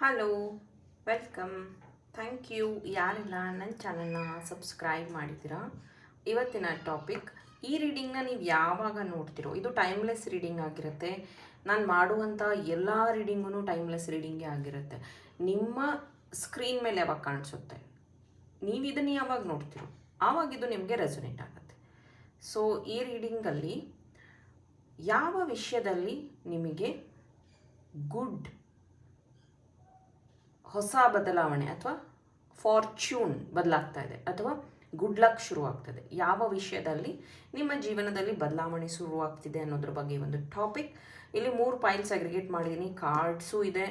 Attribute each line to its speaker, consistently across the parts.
Speaker 1: Hello, welcome. Thank you ಯಾರೆಲ್ಲ ನನ್ನ ಚಾನಲ್ನ ಸಬ್ಸ್ಕ್ರೈಬ್ ಮಾಡಿದ್ದೀರಾ. ಇವತ್ತಿನ ಟಾಪಿಕ್, ಈ ರೀಡಿಂಗ್ನ ನೀವು ಯಾವಾಗ ನೋಡ್ತಿರೋ ಇದು ಟೈಮ್ಲೆಸ್ ರೀಡಿಂಗ್ ಆಗಿರುತ್ತೆ. ನಾನು ಮಾಡುವಂಥ ಎಲ್ಲ ರೀಡಿಂಗೂ ಟೈಮ್ಲೆಸ್ ರೀಡಿಂಗೇ ಆಗಿರುತ್ತೆ. ನಿಮ್ಮ ಸ್ಕ್ರೀನ್ ಮೇಲೆ ಯಾವಾಗ ಕಾಣಿಸುತ್ತೆ, ನೀವು ಇದನ್ನು ಯಾವಾಗ ನೋಡ್ತಿರೋ ಆವಾಗ ಇದು ನಿಮಗೆ ರೆಸೊನೇಟ್ ಆಗುತ್ತೆ. ಸೊ ಈ ರೀಡಿಂಗಲ್ಲಿ ಯಾವ ವಿಷಯದಲ್ಲಿ ನಿಮಗೆ ಗುಡ್ ಹೊಸ ಬದಲಾವಣೆ ಅಥವಾ ಫಾರ್ಚ್ಯೂನ್ ಬದಲಾಗ್ತಾ ಇದೆ ಅಥವಾ ಗುಡ್ ಲಕ್ ಶುರುವಾಗ್ತದೆ, ಯಾವ ವಿಷಯದಲ್ಲಿ ನಿಮ್ಮ ಜೀವನದಲ್ಲಿ ಬದಲಾವಣೆ ಶುರುವಾಗ್ತಿದೆ ಅನ್ನೋದ್ರ ಬಗ್ಗೆ ಒಂದು ಟಾಪಿಕ್. ಇಲ್ಲಿ 3 ಫೈಲ್ಸ್ ಅಗ್ರಿಗೇಟ್ ಮಾಡಿದ್ದೀನಿ. ಕಾರ್ಡ್ಸು ಇದೆ,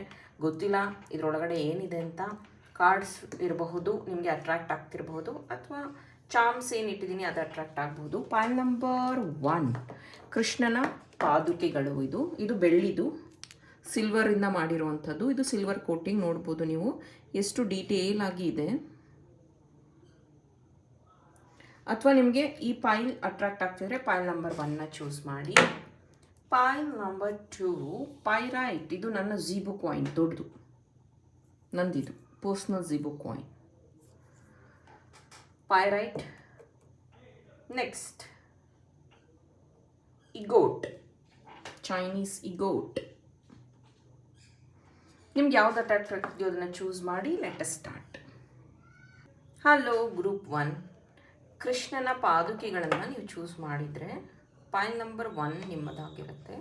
Speaker 1: ಗೊತ್ತಿಲ್ಲ ಇದರೊಳಗಡೆ ಏನಿದೆ ಅಂತ. ಕಾರ್ಡ್ಸ್ ಇರಬಹುದು, ನಿಮಗೆ ಅಟ್ರಾಕ್ಟ್ ಆಗ್ತಿರಬಹುದು, ಅಥವಾ ಚಾಮ್ಸ್ ಏನು ಇಟ್ಟಿದ್ದೀನಿ ಅದು ಅಟ್ರಾಕ್ಟ್ ಆಗಬಹುದು. ಫೈಲ್ ನಂಬರ್ 1 ಕೃಷ್ಣನ ಪಾದುಕೆಗಳು. ಇದು ಬೆಳ್ಳಿದು, ಸಿಲ್ವರಿಂದ ಮಾಡಿರುವಂಥದ್ದು. ಇದು ಸಿಲ್ವರ್ ಕೋಟಿಂಗ್. ನೋಡ್ಬೋದು ನೀವು ಎಷ್ಟು ಡೀಟೇಲ್ ಆಗಿ ಇದೆ. ಅಥವಾ ನಿಮಗೆ ಈ ಫೈಲ್ ಅಟ್ರಾಕ್ಟ್ ಆಗ್ತಿದ್ರೆ ಫೈಲ್ ನಂಬರ್ 1ನ ಚೂಸ್ ಮಾಡಿ. File number 2 pyrite. ಇದು ನನ್ನ ಝೀಬು ಕಾಯಿನ್, ದೊಡ್ಡದು ನಂದಿದು personal Zibu coin, pyrite. Next ingot, Chinese ingot. ನಿಮ್ಗೆ ಯಾವ್ದು ಅಟ್ರಾಕ್ಟ್ ಆಗ್ತಿದೆಯೋ ಅದನ್ನು ಚೂಸ್ ಮಾಡಿ. Let us start. Hello group 1, ಕೃಷ್ಣನ ಪಾದುಕೆಗಳನ್ನು ನೀವು ಚೂಸ್ ಮಾಡಿದರೆ ಫೈಲ್ ನಂಬರ್ 1 ನಿಮ್ಮದಾಗಿರುತ್ತೆ.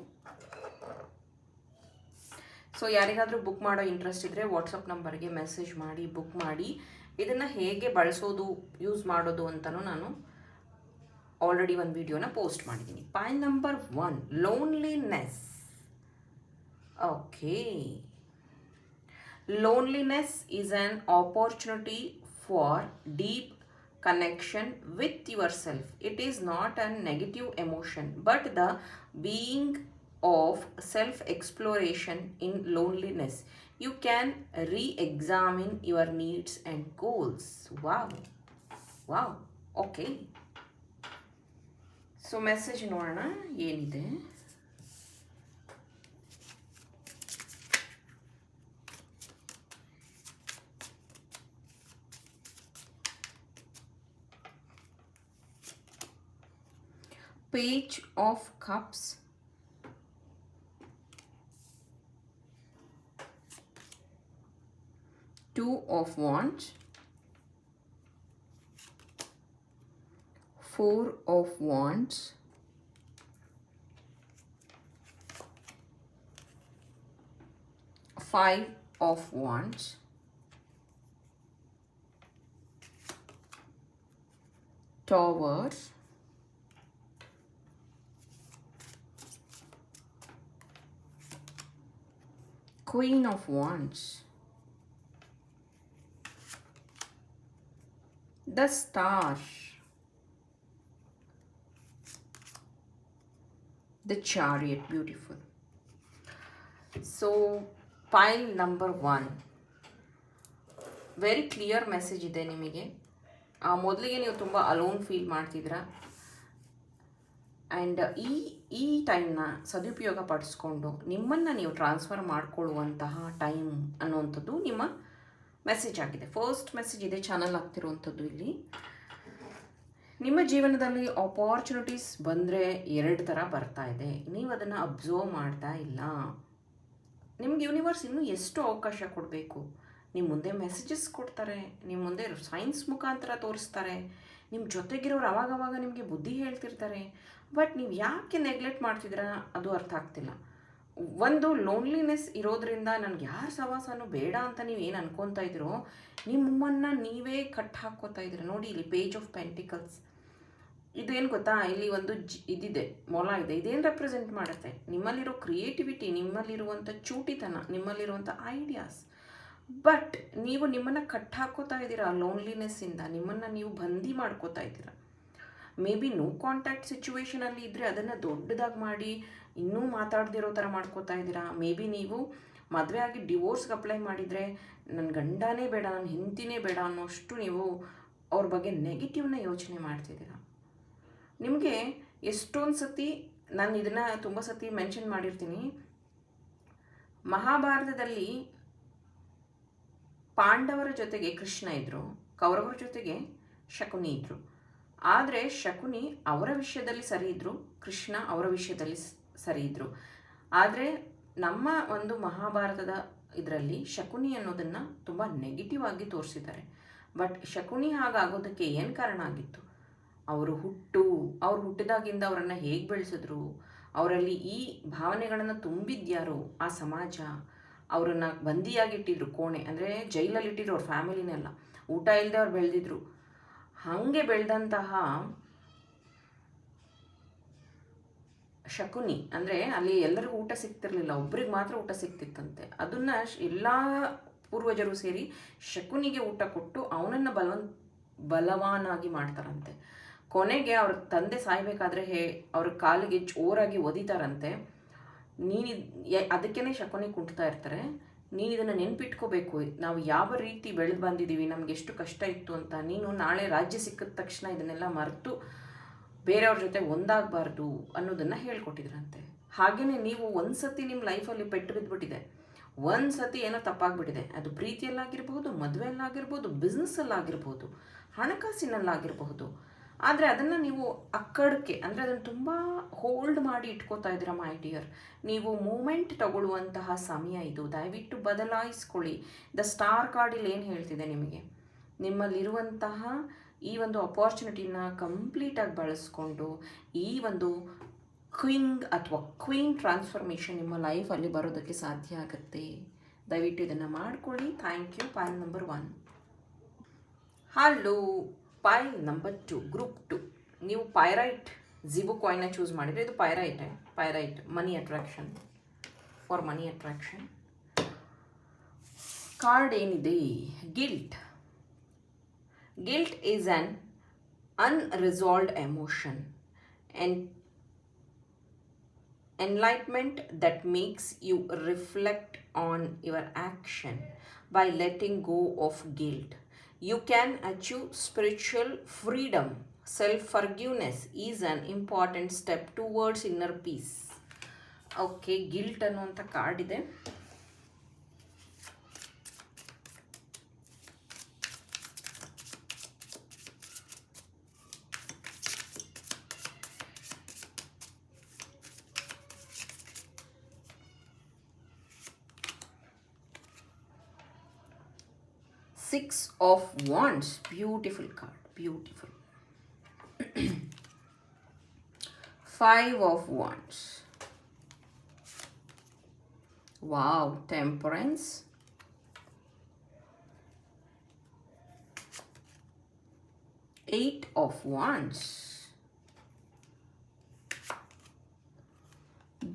Speaker 1: ಸೊ ಯಾರಿಗಾದರೂ ಬುಕ್ ಮಾಡೋ ಇಂಟ್ರೆಸ್ಟ್ ಇದ್ದರೆ ವಾಟ್ಸಪ್ ನಂಬರ್ಗೆ ಮೆಸೇಜ್ ಮಾಡಿ, ಬುಕ್ ಮಾಡಿ. ಇದನ್ನು ಹೇಗೆ ಬಳಸೋದು, ಯೂಸ್ ಮಾಡೋದು ಅಂತಲೂ ನಾನು ಆಲ್ರೆಡಿ ಒಂದು ವಿಡಿಯೋನ ಪೋಸ್ಟ್ ಮಾಡಿದ್ದೀನಿ. File number 1 loneliness. Okay, loneliness is an opportunity for deep connection with yourself. It is not a negative emotion but the being of self exploration. In loneliness you can re-examine your needs and goals. Wow. Okay, so message ನೋಡೋಣ ಏನಿದೆ. Page of Cups, Two of Wands, Four of Wands, Five of Wands, Towers, Queen of Wands, the Star, the Chariot. Beautiful. So file number 1 very clear message ಇದೆ ನಿಮಗೆ. ಮೊದಲಿಗೆ ನೀವು ತುಂಬ alone feel ಮಾಡ್ತಿದ್ದೀರಾ, and ಈ ಟೈಮ್ನ ಸದುಪಯೋಗ ಪಡಿಸ್ಕೊಂಡು ನಿಮ್ಮನ್ನು ನೀವು ಟ್ರಾನ್ಸ್ಫರ್ ಮಾಡಿಕೊಳ್ಳುವಂತಹ ಟೈಮ್ ಅನ್ನುವಂಥದ್ದು ನಿಮ್ಮ ಮೆಸೇಜ್ ಆಗಿದೆ. ಫಸ್ಟ್ ಮೆಸೇಜ್ ಇದೆ ಚಾನಲ್ ಆಗ್ತಿರುವಂಥದ್ದು. ಇಲ್ಲಿ ನಿಮ್ಮ ಜೀವನದಲ್ಲಿ ಆಪರ್ಚುನಿಟೀಸ್ ಬಂದರೆ 2 ಥರ ಬರ್ತಾ ಇದೆ, ನೀವು ಅದನ್ನು ಅಬ್ಸರ್ವ್ ಮಾಡ್ತಾ ಇಲ್ಲ. ನಿಮ್ಗೆ ಯೂನಿವರ್ಸ್ ಇನ್ನೂ ಎಷ್ಟು ಅವಕಾಶ ಕೊಡಬೇಕು. ನಿಮ್ಮ ಮುಂದೆ ಮೆಸೇಜಸ್ ಕೊಡ್ತಾರೆ, ನಿಮ್ಮ ಮುಂದೆ ಸೈನ್ಸ್ ಮುಖಾಂತರ ತೋರಿಸ್ತಾರೆ, ನಿಮ್ಮ ಜೊತೆಗಿರೋರು ಅವಾಗವಾಗ ನಿಮಗೆ ಬುದ್ಧಿ ಹೇಳ್ತಿರ್ತಾರೆ. ಬಟ್ ನೀವು ಯಾಕೆ ನೆಗ್ಲೆಕ್ಟ್ ಮಾಡ್ತಿದ್ದೀರಾ ಅದು ಅರ್ಥ ಆಗ್ತಿಲ್ಲ. ಒಂದು ಲೋನ್ಲಿನೆಸ್ ಇರೋದ್ರಿಂದ ನನಗೆ ಯಾರ ಸವಾಸನೂ ಬೇಡ ಅಂತ ನೀವು ಏನು ಅನ್ಕೊತಾ ಇದ್ದೀರೋ ನಿಮ್ಮನ್ನು ನೀವೇ ಕಟ್ ಹಾಕ್ಕೋತಾ ಇದ್ದೀರ. ನೋಡಿ ಇಲ್ಲಿ ಪೇಜ್ ಆಫ್ ಪೆಂಟಿಕಲ್ಸ್. ಇದೇನು ಗೊತ್ತಾ, ಇಲ್ಲಿ ಒಂದು ಇದಿದೆ, ಮೊಲ ಇದೆ. ಇದೇನು ರೆಪ್ರೆಸೆಂಟ್ ಮಾಡುತ್ತೆ? ನಿಮ್ಮಲ್ಲಿರೋ ಕ್ರಿಯೇಟಿವಿಟಿ, ನಿಮ್ಮಲ್ಲಿರುವಂಥ ಚೂಟಿತನ, ನಿಮ್ಮಲ್ಲಿರುವಂಥ ಐಡಿಯಾಸ್. ಬಟ್ ನೀವು ನಿಮ್ಮನ್ನು ಕಟ್ ಹಾಕೋತಾ ಇದ್ದೀರಾ ಲೋನ್ಲಿನೆಸ್ಸಿಂದ, ನಿಮ್ಮನ್ನು ನೀವು ಬಂದಿ ಮಾಡ್ಕೋತಾ ಇದ್ದೀರಾ. ಮೇ ಬಿ ನೋ ಕಾಂಟ್ಯಾಕ್ಟ್ ಸಿಚುವೇಷನಲ್ಲಿ ಇದ್ದರೆ ಅದನ್ನು ದೊಡ್ಡದಾಗಿ ಮಾಡಿ ಇನ್ನೂ ಮಾತಾಡ್ದಿರೋ ಥರ ಮಾಡ್ಕೋತಾ ಇದ್ದೀರಾ. ಮೇ ಬಿ ನೀವು ಮದುವೆ ಆಗಿ ಡಿವೋರ್ಸ್ಗೆ ಅಪ್ಲೈ ಮಾಡಿದರೆ ನನ್ನ ಗಂಡನೇ ಬೇಡ, ನನ್ನ ಹೆಂಡತಿನೇ ಬೇಡ ಅನ್ನೋಷ್ಟು ನೀವು ಅವ್ರ ಬಗ್ಗೆ ನೆಗೆಟಿವ್ನ ಯೋಚನೆ ಮಾಡ್ತಿದ್ದೀರಾ. ನಿಮಗೆ ಎಷ್ಟೊಂದು ಸತಿ ನಾನು ಇದನ್ನು ತುಂಬ ಸತಿ ಮೆನ್ಷನ್ ಮಾಡಿರ್ತೀನಿ. ಮಹಾಭಾರತದಲ್ಲಿ ಪಾಂಡವರ ಜೊತೆಗೆ ಕೃಷ್ಣ ಇದ್ದರು, ಕೌರವರ ಜೊತೆಗೆ ಶಕುನಿ ಇದ್ದರು. ಆದರೆ ಶಕುನಿ ಅವರ ವಿಷಯದಲ್ಲಿ ಸರಿ ಇದ್ದರು, ಕೃಷ್ಣ ಅವರ ವಿಷಯದಲ್ಲಿ ಸರಿ ಇದ್ದರು. ಆದರೆ ನಮ್ಮ ಒಂದು ಮಹಾಭಾರತದ ಇದರಲ್ಲಿ ಶಕುನಿ ಅನ್ನೋದನ್ನು ತುಂಬ ನೆಗೆಟಿವ್ ಆಗಿ ತೋರಿಸಿದ್ದಾರೆ. ಬಟ್ ಶಕುನಿ ಹಾಗಾಗೋದಕ್ಕೆ ಏನು ಕಾರಣ ಆಗಿತ್ತು? ಅವರು ಹುಟ್ಟಿದಾಗಿಂದ ಅವರನ್ನು ಹೇಗೆ ಬೆಳೆಸಿದ್ರು, ಅವರಲ್ಲಿ ಈ ಭಾವನೆಗಳನ್ನು ತುಂಬಿದ್ಯಾರು ಆ ಸಮಾಜ, ಅವರನ್ನು ಬಂದಿಯಾಗಿಟ್ಟಿದ್ರು, ಕೋಣೆ ಅಂದರೆ ಜೈಲಲ್ಲಿಟ್ಟಿದ್ರು ಅವ್ರ ಫ್ಯಾಮಿಲಿನೆಲ್ಲ, ಊಟ ಇಲ್ಲದೆ ಅವ್ರು ಬೆಳೆದಿದ್ರು. ಹಾಗೆ ಬೆಳೆದಂತಹ ಶಕುನಿ ಅಂದರೆ ಅಲ್ಲಿ ಎಲ್ಲರಿಗೂ ಊಟ ಸಿಗ್ತಿರ್ಲಿಲ್ಲ, ಒಬ್ರಿಗೆ ಮಾತ್ರ ಊಟ ಸಿಗ್ತಿತ್ತಂತೆ. ಅದನ್ನು ಎಲ್ಲ ಪೂರ್ವಜರು ಸೇರಿ ಶಕುನಿಗೆ ಊಟ ಕೊಟ್ಟು ಅವನನ್ನು ಬಲವಾನಾಗಿ ಮಾಡ್ತಾರಂತೆ. ಕೊನೆಗೆ ಅವ್ರ ತಂದೆ ಸಾಯ್ಬೇಕಾದ್ರೆ ಅವ್ರ ಕಾಲಿಗೆ ಜೋರಾಗಿ ಒದಿತಾರಂತೆ. ಅದಕ್ಕೇ ಶಕುನಿ ಕುಂಟ್ತಾ ಇರ್ತಾರೆ, ನೀನು ಇದನ್ನು ನೆನ್ಪಿಟ್ಕೋಬೇಕು, ನಾವು ಯಾವ ರೀತಿ ಬೆಳೆದು ಬಂದಿದ್ದೀವಿ, ನಮ್ಗೆ ಎಷ್ಟು ಕಷ್ಟ ಇತ್ತು ಅಂತ. ನೀನು ನಾಳೆ ರಾಜ್ಯ ಸಿಕ್ಕಿದ ತಕ್ಷಣ ಇದನ್ನೆಲ್ಲ ಮರೆತು ಬೇರೆಯವ್ರ ಜೊತೆ ಒಂದಾಗಬಾರ್ದು ಅನ್ನೋದನ್ನು ಹೇಳ್ಕೊಟ್ಟಿದ್ರಂತೆ. ಹಾಗೆಯೇ ನೀವು ಒಂದು ಸತಿ ನಿಮ್ಮ ಲೈಫಲ್ಲಿ ಪೆಟ್ಟು ಬಿದ್ದುಬಿಟ್ಟಿದೆ, ಒಂದು ಸತಿ ಏನೋ ತಪ್ಪಾಗ್ಬಿಟ್ಟಿದೆ, ಅದು ಪ್ರೀತಿಯಲ್ಲಾಗಿರ್ಬೋದು, ಮದುವೆಯಲ್ಲಾಗಿರ್ಬೋದು, ಬಿಸ್ನೆಸ್ಸಲ್ಲಾಗಿರ್ಬೋದು, ಹಣಕಾಸಿನಲ್ಲಾಗಿರಬಹುದು. ಆದರೆ ಅದನ್ನು ನೀವು ಅಕ್ಕಡಕ್ಕೆ ಅಂದರೆ ಅದನ್ನು ತುಂಬ ಹೋಲ್ಡ್ ಮಾಡಿ ಇಟ್ಕೋತಾ ಇದ್ದೀರಾ ಮೈ ಡಿಯರ್. ನೀವು ಮೂಮೆಂಟ್ ತಗೊಳ್ಳುವಂತಹ ಸಮಯ ಇದು, ದಯವಿಟ್ಟು ಬದಲಾಯಿಸ್ಕೊಳ್ಳಿ. ದ ಸ್ಟಾರ್ ಕಾರ್ಡ್ ಏನು ಹೇಳ್ತಿದೆ ನಿಮಗೆ? ನಿಮ್ಮಲ್ಲಿರುವಂತಹ ಈ ಒಂದು ಅಪಾರ್ಚುನಿಟಿನ ಕಂಪ್ಲೀಟಾಗಿ ಬಳಸ್ಕೊಂಡು ಈ ಒಂದು ಕ್ವಿಂಗ್ ಅಥವಾ ಕ್ವೀನ್ ಟ್ರಾನ್ಸ್ಫಾರ್ಮೇಷನ್ ನಿಮ್ಮ ಲೈಫಲ್ಲಿ ಬರೋದಕ್ಕೆ ಸಾಧ್ಯ ಆಗುತ್ತೆ. ದಯವಿಟ್ಟು ಇದನ್ನು ಮಾಡ್ಕೊಳ್ಳಿ. Thank you. ಪೈಲ್ number 1. Hello, pile number 2, group 2. ನೀವು ಪೈರೈಟ್ ಜಿಬು ಕಾಯಿನ್ನ ಚೂಸ್ ಮಾಡಿದರೆ ಇದು pyrite money attraction, for money attraction. Card ಏನಿದೆ? Guilt is an unresolved emotion and enlightenment that makes you reflect on your action. By letting go of guilt, you can achieve spiritual freedom. Self-forgiveness is an important step towards inner peace. Okay, guilt ಅನ್ನುವಂಥ card ಇದೆ. Six of Wands, beautiful card, beautiful. 5 of Wands, wow, Temperance. 8 of Wands,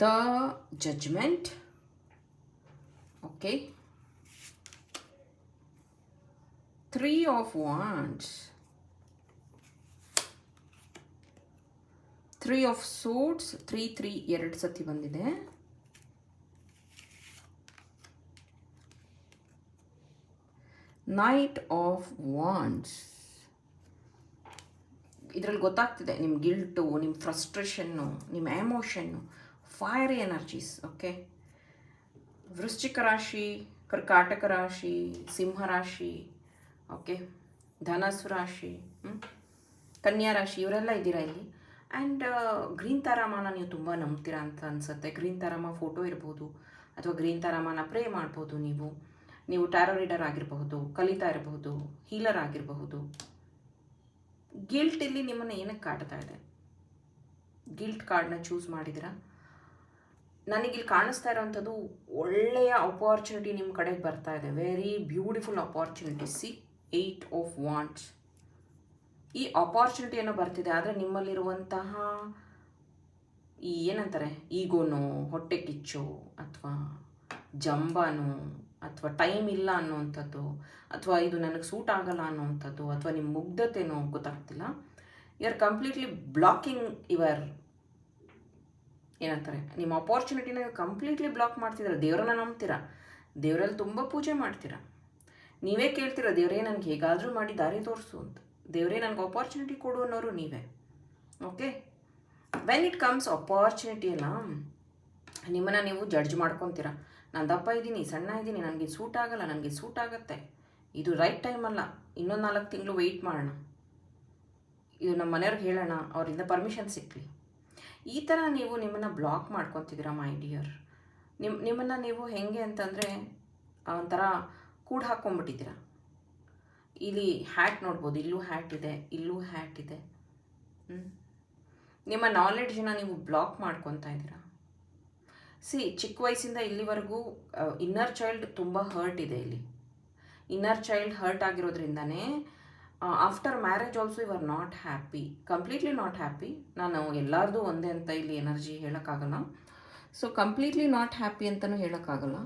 Speaker 1: the Judgment. Okay, 3 of Wands, 3 of Swords, 3 ಎರಡು ಸತಿ ಬಂದಿದೆ. Knight of Wands. ಇದರಲ್ಲಿ ಗೊತ್ತಾಗ್ತಿದೆ ನಿಮ್ಮ ಗಿಲ್ಟು, ನಿಮ್ಮ ಫ್ರಸ್ಟ್ರೇಷನ್ನು, ನಿಮ್ಮ ಎಮೋಷನ್ನು, ಫೈರಿ ಎನರ್ಜೀಸ್. ಓಕೆ, ವೃಶ್ಚಿಕ ರಾಶಿ, ಕರ್ಕಾಟಕ ರಾಶಿ, ಸಿಂಹರಾಶಿ, ಓಕೆ, ಧನಸ್ಸು ರಾಶಿ, ಕನ್ಯಾ ರಾಶಿ, ಇವರೆಲ್ಲ ಇದ್ದೀರಾ ಇಲ್ಲಿ. ಆ್ಯಂಡ್ ಗ್ರೀನ್ ತಾರಾಮಾನ ನೀವು ತುಂಬ ನಂಬ್ತೀರಾ ಅಂತ ಅನಿಸುತ್ತೆ. ಗ್ರೀನ್ ತಾರಾಮ ಫೋಟೋ ಇರ್ಬೋದು, ಅಥವಾ ಗ್ರೀನ್ ತಾರಾಮಾನ ಪ್ರೇ ಮಾಡ್ಬೋದು. ನೀವು ಟ್ಯಾರೋ ರೀಡರ್ ಆಗಿರಬಹುದು, ಕಲಿತಾ ಇರಬಹುದು, ಹೀಲರ್ ಆಗಿರಬಹುದು. ಗಿಲ್ಟ್ ಇಲ್ಲಿ ನಿಮ್ಮನ್ನು ಏನಕ್ಕೆ ಕಾಡ್ತಾ ಇದೆ? ಗಿಲ್ಟ್ ಕಾರ್ಡ್ನ ಚೂಸ್ ಮಾಡಿದಿರಾ? ನನಗಿಲ್ಲಿ ಕಾಣಿಸ್ತಾ ಇರೋವಂಥದ್ದು ಒಳ್ಳೆಯ ಅಪಾರ್ಚುನಿಟಿ ನಿಮ್ಮ ಕಡೆಗೆ ಬರ್ತಾ ಇದೆ. Very beautiful opportunity. C, 8 of Wands. ಈ ಅಪಾರ್ಚುನಿಟಿ ಏನೋ ಬರ್ತಿದೆ, ಆದರೆ ನಿಮ್ಮಲ್ಲಿರುವಂತಹ ಈ ಏನಂತಾರೆ, ಈಗೋನೋ, ಹೊಟ್ಟೆ ಕಿಚ್ಚು, ಅಥವಾ ಜಂಬಾನೋ, ಅಥವಾ ಟೈಮ್ ಇಲ್ಲ ಅನ್ನೋವಂಥದ್ದು, ಅಥವಾ ಇದು ನನಗೆ ಸೂಟ್ ಆಗಲ್ಲ ಅನ್ನೋವಂಥದ್ದು, ಅಥವಾ ನಿಮ್ಮ ಮುಗ್ಧತೆನೋ ಗೊತ್ತಾಗ್ತಿಲ್ಲ. You are completely blocking your ಏನಂತಾರೆ, ನಿಮ್ಮ ಅಪಾರ್ಚುನಿಟಿನ ಕಂಪ್ಲೀಟ್ಲಿ ಬ್ಲಾಕ್ ಮಾಡ್ತಿದ್ದೀರ. ದೇವರನ್ನ ನಂಬ್ತೀರಾ, ದೇವರಲ್ಲಿ ತುಂಬ ಪೂಜೆ ಮಾಡ್ತೀರಾ. ನೀವೇ ಕೇಳ್ತೀರ, ದೇವರೇ ನನಗೆ ಹೇಗಾದರೂ ಮಾಡಿ ದಾರಿ ತೋರಿಸು ಅಂತ. ದೇವರೇ ನನಗೆ ಅಪಾರ್ಚುನಿಟಿ ಕೊಡು ಅನ್ನೋರು ನೀವೇ. Okay, when it comes opportunity ಅಲ್ಲ, ನಿಮ್ಮನ್ನು ನೀವು ಜಡ್ಜ್ ಮಾಡ್ಕೊತೀರ. ನಾನು ದಪ್ಪ ಇದ್ದೀನಿ, ಸಣ್ಣ ಇದ್ದೀನಿ, ನನಗೆ ಸೂಟ್ ಆಗಲ್ಲ, ನನಗೆ ಸೂಟ್ ಆಗುತ್ತೆ, ಇದು ರೈಟ್ ಟೈಮ್ ಅಲ್ಲ, ಇನ್ನೊಂದು 4 ತಿಂಗಳು ವೆಯ್ಟ್ ಮಾಡೋಣ, ಇದು ನಮ್ಮ ಮನೆಯವ್ರಿಗೆ ಹೇಳೋಣ, ಅವರಿಂದ ಪರ್ಮಿಷನ್ ಸಿಕ್ಕಲಿ. ಈ ಥರ ನೀವು ನಿಮ್ಮನ್ನು ಬ್ಲಾಕ್ ಮಾಡ್ಕೊತಿದ್ದೀರಾ ಮೈ ಡಿಯರ್. ನಿಮ್ಮನ್ನು ನೀವು ಹೆಂಗೆ ಅಂತಂದರೆ ಒಂಥರ ಕೂಡ ಹಾಕ್ಕೊಂಬಿಟ್ಟಿದ್ದೀರಾ. ಇಲ್ಲಿ ಹ್ಯಾಟ್ ನೋಡ್ಬೋದು, ಇಲ್ಲೂ ಹ್ಯಾಟ್ ಇದೆ, ಇಲ್ಲೂ ಹ್ಯಾಟ್ ಇದೆ. ನಿಮ್ಮ ನಾಲೆಡ್ಜನ್ನ ನೀವು ಬ್ಲಾಕ್ ಮಾಡ್ಕೊತಾ ಇದ್ದೀರಾ. ಚಿಕ್ಕ ವಯಸ್ಸಿಂದ ಇಲ್ಲಿವರೆಗೂ ಇನ್ನರ್ ಚೈಲ್ಡ್ ತುಂಬ ಹರ್ಟ್ ಇದೆ. ಇಲ್ಲಿ ಇನ್ನರ್ ಚೈಲ್ಡ್ ಹರ್ಟ್ ಆಗಿರೋದ್ರಿಂದನೇ after marriage also you are not happy, completely not happy. ನಾನು ಎಲ್ಲರದು ಒಂದೇ ಅಂತ ಇಲ್ಲಿ ಎನರ್ಜಿ ಹೇಳೋಕ್ಕಾಗಲ್ಲ. ಸೊ ಕಂಪ್ಲೀಟ್ಲಿ ನಾಟ್ ಹ್ಯಾಪಿ ಅಂತಲೂ ಹೇಳೋಕ್ಕಾಗಲ್ಲ.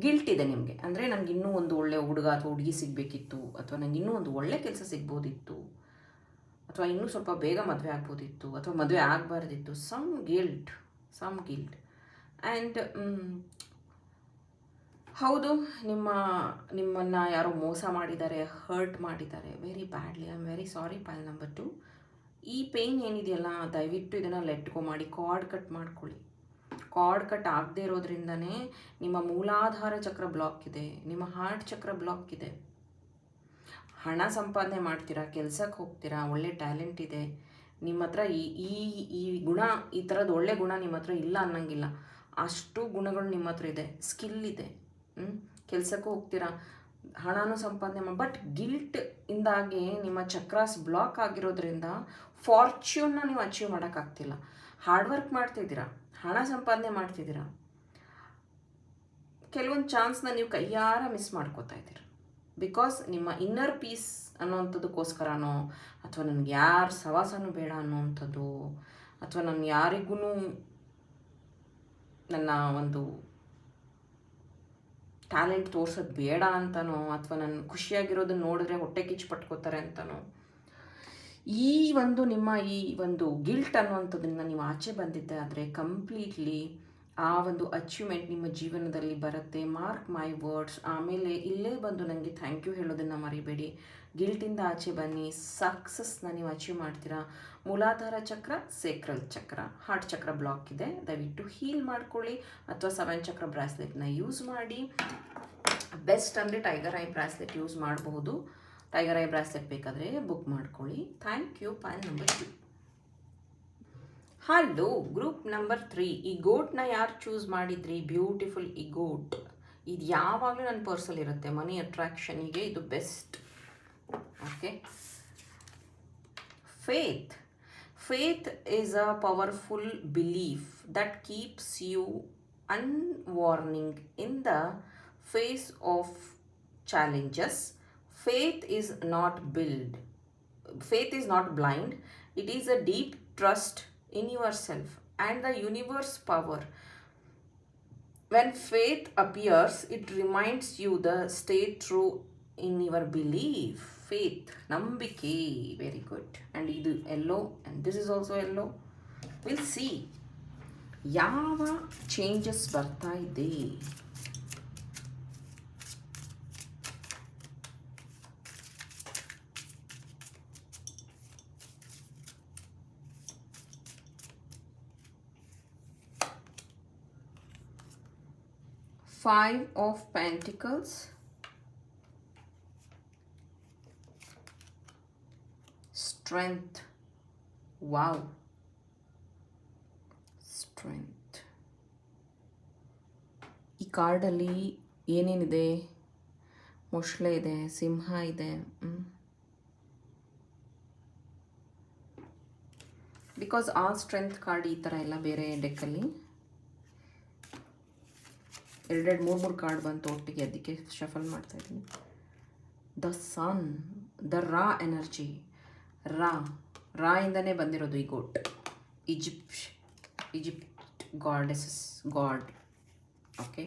Speaker 1: ಗಿಲ್ಟ್ ಇದೆ ನಿಮಗೆ, ಅಂದರೆ ನನಗೆ ಇನ್ನೂ ಒಂದು ಒಳ್ಳೆ ಹುಡುಗ ಅಥವಾ ಹುಡುಗಿ ಸಿಗಬೇಕಿತ್ತು, ಅಥವಾ ನನಗೆ ಇನ್ನೂ ಒಂದು ಒಳ್ಳೆ ಕೆಲಸ ಸಿಗ್ಬೋದಿತ್ತು, ಅಥವಾ ಇನ್ನೂ ಸ್ವಲ್ಪ ಬೇಗ ಮದುವೆ ಆಗ್ಬೋದಿತ್ತು, ಅಥವಾ ಮದುವೆ ಆಗಬಾರ್ದಿತ್ತು. Some guilt. ಆ್ಯಂಡ್ ಹೌದು, ನಿಮ್ಮನ್ನು ಯಾರೋ ಮೋಸ ಮಾಡಿದ್ದಾರೆ, ಹರ್ಟ್ ಮಾಡಿದ್ದಾರೆ, very badly. I am very sorry. ಪೈಲ್ number 2, ಈ ಪೇಯ್ನ್ ಏನಿದೆಯಲ್ಲ, ದಯವಿಟ್ಟು ಇದನ್ನು ಲೆಟ್ ಗೋ ಮಾಡಿ, ಕಾರ್ಡ್ ಕಟ್ ಮಾಡ್ಕೊಳ್ಳಿ. ಕಾರ್ಡ್ ಕಟ್ ಆಗದೆ ಇರೋದ್ರಿಂದನೇ ನಿಮ್ಮ ಮೂಲಾಧಾರ ಚಕ್ರ ಬ್ಲಾಕ್ ಇದೆ, ನಿಮ್ಮ ಹಾರ್ಟ್ ಚಕ್ರ ಬ್ಲಾಕ್ ಇದೆ. ಹಣ ಸಂಪಾದನೆ ಮಾಡ್ತೀರಾ, ಕೆಲಸಕ್ಕೆ ಹೋಗ್ತೀರಾ, ಒಳ್ಳೆ ಟ್ಯಾಲೆಂಟ್ ಇದೆ ನಿಮ್ಮ ಹತ್ರ. ಈ ಗುಣ, ಈ ಥರದ್ದು ಒಳ್ಳೆ ಗುಣ ನಿಮ್ಮ ಹತ್ರ ಇಲ್ಲ ಅನ್ನಂಗಿಲ್ಲ, ಅಷ್ಟು ಗುಣಗಳು ನಿಮ್ಮ ಹತ್ರ ಇದೆ, ಸ್ಕಿಲ್ ಇದೆ. ಕೆಲಸಕ್ಕೂ ಹೋಗ್ತೀರಾ, ಹಣನೂ ಸಂಪಾದನೆ ಬಟ್ ಗಿಲ್ಟ್ ಇಂದಾಗಿ ನಿಮ್ಮ ಚಕ್ರಾಸ್ ಬ್ಲಾಕ್ ಆಗಿರೋದ್ರಿಂದ ಫಾರ್ಚ್ಯೂನ್ನ ನೀವು ಅಚೀವ್ ಮಾಡೋಕ್ಕಾಗ್ತಿಲ್ಲ. ಹಾರ್ಡ್ ವರ್ಕ್ ಮಾಡ್ತಿದ್ದೀರಾ, ಹಣ ಸಂಪಾದನೆ ಮಾಡ್ತಿದ್ದೀರಾ, ಕೆಲವೊಂದು ಚಾನ್ಸ್ನ ನೀವು ಕೈಯಾರ ಮಿಸ್ ಮಾಡ್ಕೋತಾ ಇದ್ದೀರ. ಬಿಕಾಸ್ ನಿಮ್ಮ ಇನ್ನರ್ ಪೀಸ್ ಅನ್ನೋವಂಥದ್ದಕ್ಕೋಸ್ಕರನೋ, ಅಥವಾ ನನಗೆ ಯಾರ ಸವಾಸನೂ ಬೇಡ ಅನ್ನೋವಂಥದ್ದು, ಅಥವಾ ನಾನು ಯಾರಿಗೂ ನನ್ನ ಒಂದು ಟ್ಯಾಲೆಂಟ್ ತೋರ್ಸೋದು ಬೇಡ ಅಂತನೋ, ಅಥವಾ ನಾನು ಖುಷಿಯಾಗಿರೋದನ್ನ ನೋಡಿದ್ರೆ ಹೊಟ್ಟೆ ಕಿಚ್ಚು ಪಟ್ಕೋತಾರೆ ಅಂತನೋ, ಈ ಒಂದು ನಿಮ್ಮ ಈ ಒಂದು ಗಿಲ್ಟ್ ಅನ್ನುವಂಥದ್ದನ್ನು ನೀವು ಆಚೆ ಬಂದಿದ್ದೆ ಆದರೆ ಕಂಪ್ಲೀಟ್ಲಿ ಆ ಒಂದು ಅಚೀವ್ಮೆಂಟ್ ನಿಮ್ಮ ಜೀವನದಲ್ಲಿ ಬರುತ್ತೆ. Mark my words. ಆಮೇಲೆ ಇಲ್ಲೇ ಬಂದು ನನಗೆ ಥ್ಯಾಂಕ್ ಯು ಹೇಳೋದನ್ನು ಮರಿಬೇಡಿ. ಗಿಲ್ಟಿಂದ ಆಚೆ ಬನ್ನಿ, ಸಕ್ಸಸ್ನ ನೀವು ಅಚೀವ್ ಮಾಡ್ತೀರಾ. ಮೂಲಾಧಾರ ಚಕ್ರ, ಸೇಕ್ರಲ್ ಚಕ್ರ, ಹಾರ್ಟ್ ಚಕ್ರ ಬ್ಲಾಕ್ ಇದೆ, ದಯವಿಟ್ಟು ಹೀಲ್ ಮಾಡ್ಕೊಳ್ಳಿ, ಅಥವಾ 7 ಚಕ್ರ ಬ್ರಾಸ್ಲೆಟ್ನ ಯೂಸ್ ಮಾಡಿ. ಬೆಸ್ಟ್ ಅಂದರೆ ಟೈಗರ್ ಐ ಬ್ರಾಸ್ಲೆಟ್ ಯೂಸ್ ಮಾಡಬಹುದು. ಟೈಗರ್ ಐ ಬ್ರಾಸ್ಲೆಟ್ ಬೇಕಾದರೆ ಬುಕ್ ಮಾಡ್ಕೊಳ್ಳಿ. Thank you. ಪೈಲ್ number 2. Hello, group number 3. ಈ ಗೋಟ್ನ ಯಾರು ಚೂಸ್ ಮಾಡಿದ್ರಿ? ಬ್ಯೂಟಿಫುಲ್ ಈ ಗೋಟ್. ಇದು ಯಾವಾಗಲೂ ನನ್ನ ಪರ್ಸಲ್ಲಿ ಇರುತ್ತೆ, ಮನಿ ಅಟ್ರಾಕ್ಷನಿಗೆ ಇದು best. Okay, faith is a powerful belief that keeps you unwavering in the face of challenges. Faith is not blind. It is a deep trust in yourself and the universe power. When faith appears, it reminds you to stay true in your belief. Faith, ನಂಬಿಕೆ. Very good. And ಇದು yellow, and this is also yellow. We'll see ಯಾವ changes ಬರ್ತಾ ಇದೆ. Five of Pentacles, Strength. Wow, Strength. ಈ ಕಾರ್ಡಲ್ಲಿ ಏನೇನಿದೆ? ಮೊಸಳೆ ಇದೆ, ಸಿಂಹ ಇದೆ. ಬಿಕಾಸ್ ಆ ಸ್ಟ್ರೆಂತ್ ಕಾರ್ಡ್ ಈ ಥರ ಎಲ್ಲ ಬೇರೆ ಡೆಕ್ಕಲ್ಲಿ 2-3 ಕಾರ್ಡ್ ಬಂತು ಒಟ್ಟಿಗೆ, ಅದಕ್ಕೆ ಶಫಲ್ ಮಾಡ್ತಾ ಇದ್ದೀನಿ. The sun, the Ra energy, Ra ಇಂದನೇ ಬಂದಿರೋದು ಈ ಗೋಟ್. Egypt god. Okay,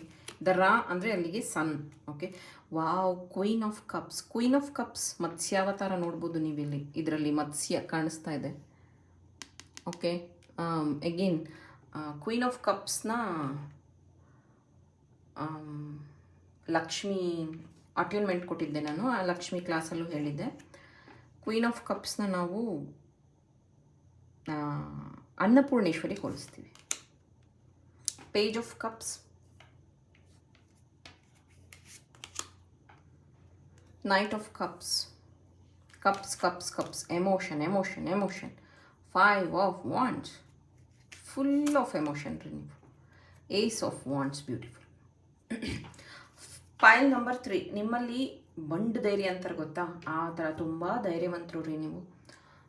Speaker 1: the Ra ಅಂದರೆ ಅಲ್ಲಿಗೆ sun. Okay, wow. Queen of cups Matsyavatara ನೋಡ್ಬೋದು ನೀವು ಇಲ್ಲಿ. ಇದರಲ್ಲಿ ಮತ್ಸ್ಯ ಕಾಣಿಸ್ತಾ ಇದೆ. ಓಕೆ, ಅಗೇನ್ ಕ್ವೀನ್ ಆಫ್ ಕಪ್ಸ್ನ ಲಕ್ಷ್ಮಿ ಅಟೈನ್ಮೆಂಟ್ ಕೊಟ್ಟಿದ್ದೆ ನಾನು, ಆ ಲಕ್ಷ್ಮಿ ಕ್ಲಾಸಲ್ಲೂ ಹೇಳಿದ್ದೆ. ಕ್ವೀನ್ ಆಫ್ ಕಪ್ಸ್ನ ನಾವು ಅನ್ನಪೂರ್ಣೇಶ್ವರಿ ಹೋಲಿಸ್ತೀವಿ. Page of cups knight of cups, cups cups cups, emotion emotion emotion. 5 of wands, full of emotion ರೀ ನೀವು. Ace of wands, beautiful. Pile number 3, ನಿಮ್ಮಲ್ಲಿ ಬಂಡು ಧೈರ್ಯ ಅಂತಾರೆ ಗೊತ್ತಾ, ಆ ಥರ ತುಂಬ ಧೈರ್ಯವಂತರು ರೀ ನೀವು.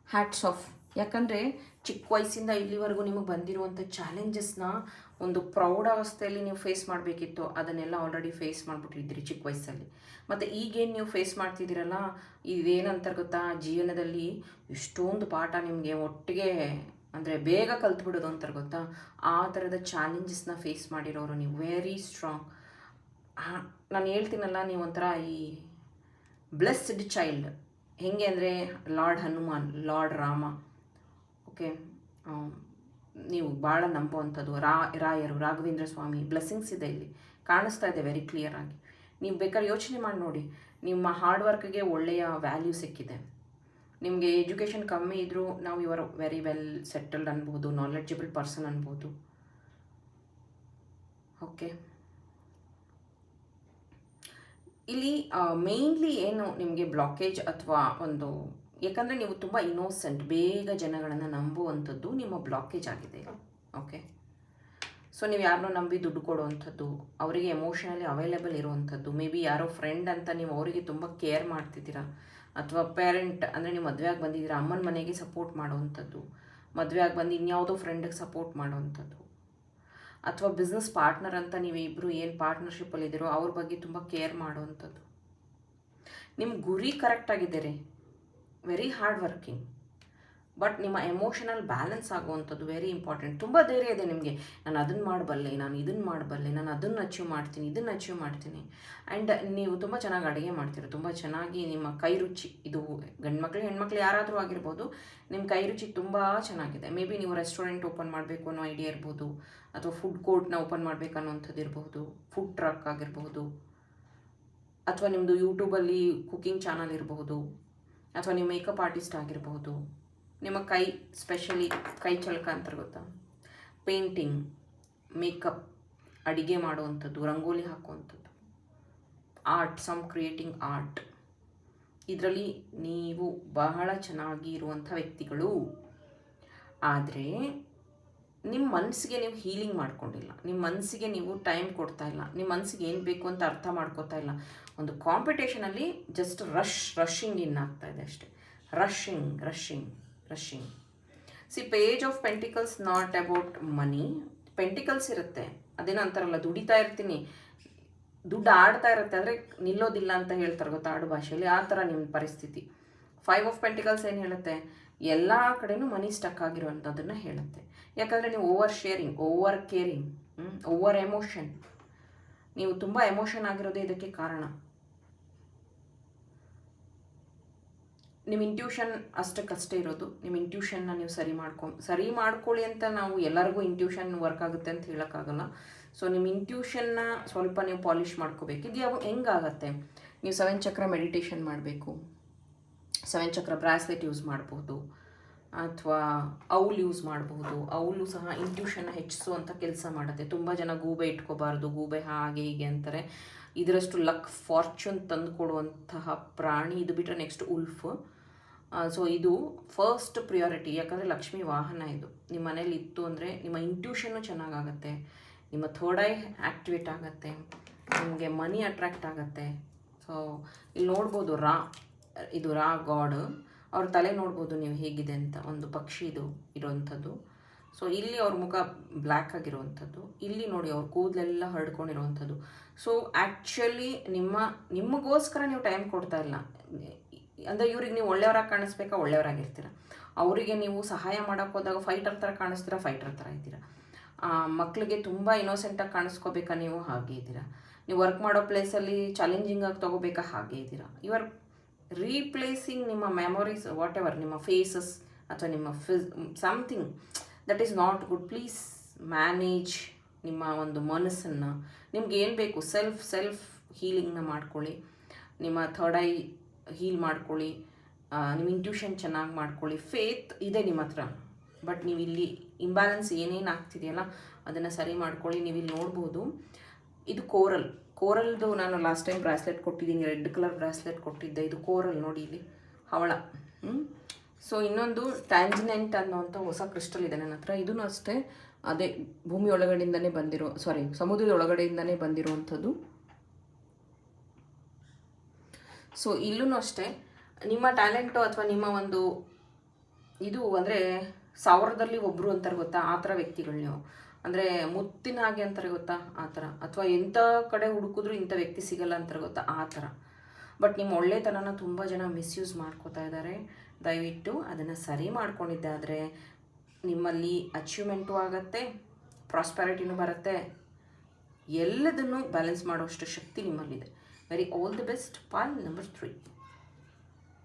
Speaker 1: Hats off. ಯಾಕಂದರೆ ಚಿಕ್ಕ ವಯಸ್ಸಿಂದ ಇಲ್ಲಿವರೆಗೂ ನಿಮಗೆ ಬಂದಿರುವಂಥ ಚಾಲೆಂಜಸ್ನ ಒಂದು ಪ್ರೌಢಾವಸ್ಥೆಯಲ್ಲಿ ನೀವು ಫೇಸ್ ಮಾಡಬೇಕಿತ್ತು, ಅದನ್ನೆಲ್ಲ ಆಲ್ರೆಡಿ ಫೇಸ್ ಮಾಡಿಬಿಟ್ಟಿದ್ರಿ ಚಿಕ್ಕ ವಯಸ್ಸಲ್ಲಿ. ಮತ್ತು ಈಗೇನು ನೀವು ಫೇಸ್ ಮಾಡ್ತಿದ್ದೀರಲ್ಲ, ಇದೇನಂತಾರೆ ಗೊತ್ತಾ, ಜೀವನದಲ್ಲಿ ಎಷ್ಟೊಂದು ಪಾಠ ನಿಮಗೆ ಒಟ್ಟಿಗೆ ಅಂದರೆ ಬೇಗ ಕಲ್ತ್ಬಿಡೋದು ಅಂತಾರೆ ಗೊತ್ತಾ, ಆ ಥರದ ಚಾಲೆಂಜಸ್ನ ಫೇಸ್ ಮಾಡಿರೋರು ನೀವು. Very strong. ನಾನು ಹೇಳ್ತೀನಲ್ಲ, ನೀವು ಒಂಥರ ಈ ಬ್ಲೆಸ್ಡ್ ಚೈಲ್ಡ್. ಹೇಗೆ ಅಂದರೆ lord Hanuman, lord Rama, okay, ನೀವು ಭಾಳ ನಂಬುವಂಥದ್ದು. ರಾಯರು, ರಾಘವೇಂದ್ರ ಸ್ವಾಮಿ ಬ್ಲೆಸ್ಸಿಂಗ್ಸ್ ಇದೆ ಇಲ್ಲಿ, ಕಾಣಿಸ್ತಾ ಇದೆ ವೆರಿ ಕ್ಲಿಯರ್ ಆಗಿ. ನೀವು ಬೇಕಾದ್ರೆ ಯೋಚನೆ ಮಾಡಿ ನೋಡಿ, ನಿಮ್ಮ ಹಾರ್ಡ್ ವರ್ಕ್ಗೆ ಒಳ್ಳೆಯ ವ್ಯಾಲ್ಯೂ ಸಿಕ್ಕಿದೆ. ನಿಮಗೆ ಎಜುಕೇಷನ್ ಕಮ್ಮಿ ಇದ್ದರೂ ನಾವು you are very well settled ಅನ್ಬೋದು, ನಾಲೆಡ್ಜಬಲ್ ಪರ್ಸನ್ ಅನ್ಬೋದು. ಓಕೆ, ಇಲ್ಲಿ ಮೇಯ್ನ್ಲಿ ಏನು ನಿಮಗೆ ಬ್ಲಾಕೇಜ್ ಅಥವಾ ಒಂದು, ಯಾಕಂದರೆ ನೀವು ತುಂಬ ಇನ್ನೋಸೆಂಟ್, ಬೇಗ ಜನಗಳನ್ನು ನಂಬುವಂಥದ್ದು ನಿಮ್ಮ ಬ್ಲಾಕೇಜ್ ಆಗಿದೆ. ಓಕೆ, ಸೊ ನೀವು ಯಾರನ್ನೋ ನಂಬಿ ದುಡ್ಡು ಕೊಡುವಂಥದ್ದು, ಅವರಿಗೆ ಎಮೋಷನಲಿ ಅವೈಲೇಬಲ್ ಇರುವಂಥದ್ದು, ಮೇ ಬಿ ಯಾರೋ ಫ್ರೆಂಡ್ ಅಂತ ನೀವು ಅವರಿಗೆ ತುಂಬ ಕೇರ್ ಮಾಡ್ತಿದ್ದೀರಾ, ಅಥವಾ ಪೇರೆಂಟ್ ಅಂದರೆ ನೀವು ಮದುವೆ ಆಗಿ ಬಂದಿದ್ದೀರಾ, ಅಮ್ಮನ ಮನೆಗೆ ಸಪೋರ್ಟ್ ಮಾಡುವಂಥದ್ದು, ಮದುವೆ ಆಗಿ ಬಂದು ಇನ್ಯಾವುದೋ ಫ್ರೆಂಡಿಗೆ ಸಪೋರ್ಟ್ ಮಾಡುವಂಥದ್ದು, ಅಥವಾ ಬಿಸ್ನೆಸ್ ಪಾರ್ಟ್ನರ್ ಅಂತ ನೀವು ಇಬ್ಬರು ಏನು ಪಾರ್ಟ್ನರ್ಶಿಪ್ಪಲ್ಲಿ ಇದ್ದೀರೋ ಅವ್ರ ಬಗ್ಗೆ ತುಂಬ ಕೇರ್ ಮಾಡುವಂಥದ್ದು. ನಿಮ್ಮ ಗುರಿ ಕರೆಕ್ಟಾಗಿದೆ ರೀ, ವೆರಿ ಹಾರ್ಡ್ ವರ್ಕಿಂಗ್, ಬಟ್ ನಿಮ್ಮ ಎಮೋಷನಲ್ ಬ್ಯಾಲೆನ್ಸ್ ಆಗುವಂಥದ್ದು ವೆರಿ ಇಂಪಾರ್ಟೆಂಟ್. ತುಂಬ ಧೈರ್ಯ ಇದೆ ನಿಮಗೆ, ನಾನು ಅದನ್ನು ಮಾಡಬಲ್ಲೆ, ನಾನು ಇದನ್ನು ಮಾಡಬಲ್ಲೆ, ನಾನು ಅದನ್ನು ಅಚೀವ್ ಮಾಡ್ತೀನಿ, ಇದನ್ನು ಅಚೀವ್ ಮಾಡ್ತೀನಿ. ಆ್ಯಂಡ್ ನೀವು ತುಂಬ ಚೆನ್ನಾಗಿ ಅಡುಗೆ ಮಾಡ್ತೀರ, ತುಂಬ ಚೆನ್ನಾಗಿ ನಿಮ್ಮ ಕೈ ರುಚಿ, ಇದು ಗಂಡು ಮಕ್ಕಳು ಹೆಣ್ಮಕ್ಳು ಯಾರಾದರೂ ಆಗಿರ್ಬೋದು, ನಿಮ್ಮ ಕೈ ರುಚಿ ತುಂಬ ಚೆನ್ನಾಗಿದೆ. ಮೇ ಬಿ ನೀವು ರೆಸ್ಟೋರೆಂಟ್ ಓಪನ್ ಮಾಡಬೇಕು ಅನ್ನೋ ಐಡಿಯಾ ಇರ್ಬೋದು, ಅಥವಾ ಫುಡ್ ಕೋರ್ಟ್ನ ಓಪನ್ ಮಾಡಬೇಕು ಅನ್ನೋಂಥದ್ದು ಇರ್ಬೋದು, ಫುಡ್ ಟ್ರಕ್ ಆಗಿರ್ಬೋದು, ಅಥವಾ ನಿಮ್ಮದು ಯೂಟ್ಯೂಬಲ್ಲಿ ಕುಕಿಂಗ್ ಚಾನಲ್ ಇರಬಹುದು, ಅಥವಾ ನೀವು ಮೇಕಪ್ ಆರ್ಟಿಸ್ಟ್ ಆಗಿರ್ಬೋದು. ನಿಮ್ಮ ಕೈ ಸ್ಪೆಷಲಿ ಕೈ ಚಳಕ ಅಂತಾರೆ ಗೊತ್ತಾ, ಪೇಂಟಿಂಗ್, ಮೇಕಪ್, ಅಡಿಗೆ ಮಾಡುವಂಥದ್ದು, ರಂಗೋಲಿ ಹಾಕುವಂಥದ್ದು, ಆರ್ಟ್, ಸಮ್ ಕ್ರಿಯೇಟಿಂಗ್ ಆರ್ಟ್, ಇದರಲ್ಲಿ ನೀವು ಬಹಳ ಚೆನ್ನಾಗಿ ಇರುವಂಥ ವ್ಯಕ್ತಿಗಳು. ಆದರೆ ನಿಮ್ಮ ಮನಸ್ಸಿಗೆ ನೀವು ಹೀಲಿಂಗ್ ಮಾಡ್ಕೊಂಡಿಲ್ಲ, ನಿಮ್ಮ ಮನಸ್ಸಿಗೆ ನೀವು ಟೈಮ್ ಕೊಡ್ತಾ ಇಲ್ಲ, ನಿಮ್ಮ ಮನಸ್ಸಿಗೆ ಏನು ಬೇಕು ಅಂತ ಅರ್ಥ ಮಾಡ್ಕೋತಾ ಇಲ್ಲ. ಒಂದು ಕಾಂಪಿಟೇಷನಲ್ಲಿ ಜಸ್ಟ್ ರಶ್ಶಿಂಗ್ ಇನ್ ಆಗ್ತಾ ಇದೆ ಅಷ್ಟೇ, rushing. Page of pentacles not about money. Pentacles ಇರುತ್ತೆ, ಅದೇನೋ ಅಂತಾರಲ್ಲ, ದುಡಿತಾ ಇರ್ತೀನಿ, ದುಡ್ಡು ಆಡ್ತಾ ಇರುತ್ತೆ, ಆದರೆ ನಿಲ್ಲೋದಿಲ್ಲ ಅಂತ ಹೇಳ್ತಾರೆ ಗೊತ್ತಾ ಆಡು ಭಾಷೆಯಲ್ಲಿ, ಆ ಥರ ನಿಮ್ಮ ಪರಿಸ್ಥಿತಿ. 5 ಆಫ್ ಪೆಂಟಿಕಲ್ಸ್ ಏನು ಹೇಳುತ್ತೆ, ಎಲ್ಲ ಕಡೆನೂ ಮನಿ ಸ್ಟಕ್ ಆಗಿರುವಂಥದ್ದನ್ನು ಹೇಳುತ್ತೆ. ಯಾಕಂದರೆ ನೀವು over sharing, over caring, over emotion, ನೀವು ತುಂಬ ಎಮೋಷನ್ ಆಗಿರೋದೇ ಇದಕ್ಕೆ ಕಾರಣ. ನಿಮ್ಮ ಇಂಟ್ಯೂಷನ್ ಅಷ್ಟಕ್ಕಷ್ಟೇ ಇರೋದು. ನಿಮ್ಮ ಇಂಟ್ಯೂಷನ್ನ ನೀವು ಸರಿ ಮಾಡ್ಕೊಳ್ಳಿ ಅಂತ ನಾವು ಎಲ್ಲರಿಗೂ ಇಂಟ್ಯೂಷನ್ ವರ್ಕ್ ಆಗುತ್ತೆ ಅಂತ ಹೇಳೋಕ್ಕಾಗಲ್ಲ. ಸೊ ನಿಮ್ಮ ಇಂಟ್ಯೂಷನ್ನ ಸ್ವಲ್ಪ ನೀವು ಪಾಲಿಷ್ ಮಾಡ್ಕೋಬೇಕು. ಇದು ಹೆಂಗಾಗತ್ತೆ, ನೀವು 7 ಚಕ್ರ ಮೆಡಿಟೇಷನ್ ಮಾಡಬೇಕು, 7 ಚಕ್ರ ಬ್ರಾಸ್ಲೆಟ್ ಯೂಸ್ ಮಾಡ್ಬೋದು, ಅಥವಾ ಔಲ್ ಯೂಸ್ ಮಾಡಬಹುದು. ಔಲು ಸಹ ಇಂಟ್ಯೂಷನ್ನ ಹೆಚ್ಚಿಸುವಂಥ ಕೆಲಸ ಮಾಡುತ್ತೆ. ತುಂಬ ಜನ ಗೂಬೆ ಇಟ್ಕೋಬಾರ್ದು, ಗೂಬೆ ಹಾಗೆ ಹೀಗೆ ಅಂತಾರೆ. ಇದರಷ್ಟು ಲಕ್, ಫಾರ್ಚೂನ್ ತಂದು ಕೊಡುವಂತಹ ಪ್ರಾಣಿ ಇದು ಬಿಟ್ಟರೆ ನೆಕ್ಸ್ಟ್ ಉಲ್ಫ್. ಸೊ ಇದು ಫಸ್ಟ್ ಪ್ರಿಯಾರಿಟಿ, ಯಾಕಂದರೆ ಲಕ್ಷ್ಮಿ ವಾಹನ ಇದು. ನಿಮ್ಮ ಮನೇಲಿ ಇತ್ತು ಅಂದರೆ ನಿಮ್ಮ ಇಂಟ್ಯೂಷನ್ನು ಚೆನ್ನಾಗಾಗತ್ತೆ, ನಿಮ್ಮ ಥರ್ಡ್ ಐ ಆ್ಯಕ್ಟಿವೇಟ್ ಆಗುತ್ತೆ, ನಿಮಗೆ ಮನಿ ಅಟ್ರ್ಯಾಕ್ಟ್ ಆಗುತ್ತೆ. ಸೊ ಇಲ್ಲಿ ನೋಡ್ಬೋದು ಇದು ರಾ ಗಾಡ್, ಅವ್ರ ತಲೆ ನೋಡ್ಬೋದು ನೀವು ಹೇಗಿದೆ ಅಂತ, ಒಂದು ಪಕ್ಷಿ ಇದು ಇರೋವಂಥದ್ದು. ಸೊ ಇಲ್ಲಿ ಅವ್ರ ಮುಖ ಬ್ಲ್ಯಾಕ್ ಆಗಿರುವಂಥದ್ದು, ಇಲ್ಲಿ ನೋಡಿ ಅವ್ರ ಕೂದಲೆಲ್ಲ ಹರಡ್ಕೊಂಡಿರುವಂಥದ್ದು. ಸೊ ಆ್ಯಕ್ಚುಲಿ ನಿಮಗೋಸ್ಕರ ನೀವು ಟೈಮ್ ಕೊಡ್ತಾ ಇಲ್ಲ. ಅಂದರೆ ಇವ್ರಿಗೆ ನೀವು ಒಳ್ಳೆಯವರಾಗಿ ಕಾಣಿಸ್ಬೇಕಾ, ಒಳ್ಳೆಯವರಾಗಿರ್ತೀರ. ಅವರಿಗೆ ನೀವು ಸಹಾಯ ಮಾಡೋಕ್ಕೆ ಹೋದಾಗ ಫೈಟರ್ ಥರ ಕಾಣಿಸ್ತೀರಾ, ಫೈಟರ್ ಥರ ಇದ್ದೀರಾ. ಮಕ್ಕಳಿಗೆ ತುಂಬ ಇನ್ನೋಸೆಂಟಾಗಿ ಕಾಣಿಸ್ಕೋಬೇಕಾ, ನೀವು ಹಾಗೆ ಇದ್ದೀರಾ. ನೀವು ವರ್ಕ್ ಮಾಡೋ ಪ್ಲೇಸಲ್ಲಿ ಚಾಲೆಂಜಿಂಗಾಗಿ ತೊಗೋಬೇಕಾ, ಹಾಗೆ ಇದ್ದೀರಾ. ಯು ಆರ್ ರೀಪ್ಲೇಸಿಂಗ್ ನಿಮ್ಮ ಮೆಮೊರೀಸ್, ವಾಟ್ ಎವರ್, ನಿಮ್ಮ ಫೇಸಸ್ ಅಥವಾ ನಿಮ್ಮ something that is not good. Please manage ನಿಮ್ಮ ಒಂದು ಮನಸ್ಸನ್ನು. ನಿಮ್ಗೆ ಏನು ಬೇಕು, ಸೆಲ್ಫ್ ಹೀಲಿಂಗ್ನ ಮಾಡ್ಕೊಳ್ಳಿ, ನಿಮ್ಮ ಥರ್ಡ್ ಐ ಹೀಲ್ ಮಾಡ್ಕೊಳ್ಳಿ, ನಿಮ್ಮ ಇಂಟ್ಯೂಷನ್ ಚೆನ್ನಾಗಿ ಮಾಡ್ಕೊಳ್ಳಿ. ಫೇತ್ ಇದೆ ನಿಮ್ಮ ಹತ್ರ, ಬಟ್ ನೀವು ಇಲ್ಲಿ ಇಂಬ್ಯಾಲೆನ್ಸ್ ಏನೇನು ಆಗ್ತಿದೆಯಲ್ಲ ಅದನ್ನು ಸರಿ ಮಾಡ್ಕೊಳ್ಳಿ. ನೀವು ಇಲ್ಲಿ ನೋಡ್ಬೋದು ಇದು ಕೋರಲ್ದು ನಾನು ಲಾಸ್ಟ್ ಟೈಮ್ ಬ್ರಾಸ್ಲೆಟ್ ಕೊಟ್ಟಿದ್ದೀನಿ, ರೆಡ್ ಕಲರ್ ಬ್ರಾಸ್ಲೆಟ್ ಕೊಟ್ಟಿದ್ದೆ. ಇದು ಕೋರಲ್ ನೋಡಿ ಇಲ್ಲಿ ಹವಳ. ಸೊ ಇನ್ನೊಂದು ಟ್ಯಾಂಜಿನೆಂಟ್ ಅನ್ನೋಂಥ ಹೊಸ ಕ್ರಿಸ್ಟಲ್ ಇದೆ ನನ್ನ ಹತ್ರ. ಇದೂ ಅಷ್ಟೇ ಅದೇ ಭೂಮಿ ಒಳಗಡೆಯಿಂದನೇ ಸಮುದ್ರದ ಒಳಗಡೆಯಿಂದನೇ ಬಂದಿರುವಂಥದ್ದು. ಸೊ ಇಲ್ಲೂ ಅಷ್ಟೇ ನಿಮ್ಮ ಟ್ಯಾಲೆಂಟು ಅಥವಾ ನಿಮ್ಮ ಒಂದು ಇದು ಅಂದರೆ 1000ರಲ್ಲಿ ಒಬ್ಬರು ಅಂತಾರೆ ಗೊತ್ತಾ, ಆ ಥರ ವ್ಯಕ್ತಿಗಳು ನೀವು. ಅಂದರೆ ಮುತ್ತಿನ ಹಾಗೆ ಅಂತಾರೆ ಗೊತ್ತಾ, ಆ ಥರ. ಅಥವಾ ಎಂಥ ಕಡೆ ಹುಡುಕಿದ್ರು ಇಂಥ ವ್ಯಕ್ತಿ ಸಿಗಲ್ಲ ಅಂತಾರೆ ಗೊತ್ತಾ, ಆ ಥರ. ಬಟ್ ನಿಮ್ಮ ಒಳ್ಳೆತನನ ತುಂಬ ಜನ ಮಿಸ್ಯೂಸ್ ಮಾಡ್ಕೋತಾ ಇದ್ದಾರೆ. ದಯವಿಟ್ಟು ಅದನ್ನು ಸರಿ ಮಾಡ್ಕೊಂಡಿದ್ದಾದರೆ ನಿಮ್ಮಲ್ಲಿ ಅಚೀವ್ಮೆಂಟು ಆಗುತ್ತೆ, ಪ್ರಾಸ್ಪೆರಿಟಿನೂ ಬರುತ್ತೆ, ಎಲ್ಲದನ್ನು ಬ್ಯಾಲೆನ್ಸ್ ಮಾಡೋಷ್ಟು ಶಕ್ತಿ ನಿಮ್ಮಲ್ಲಿದೆ. Very all the best. Pile number 3.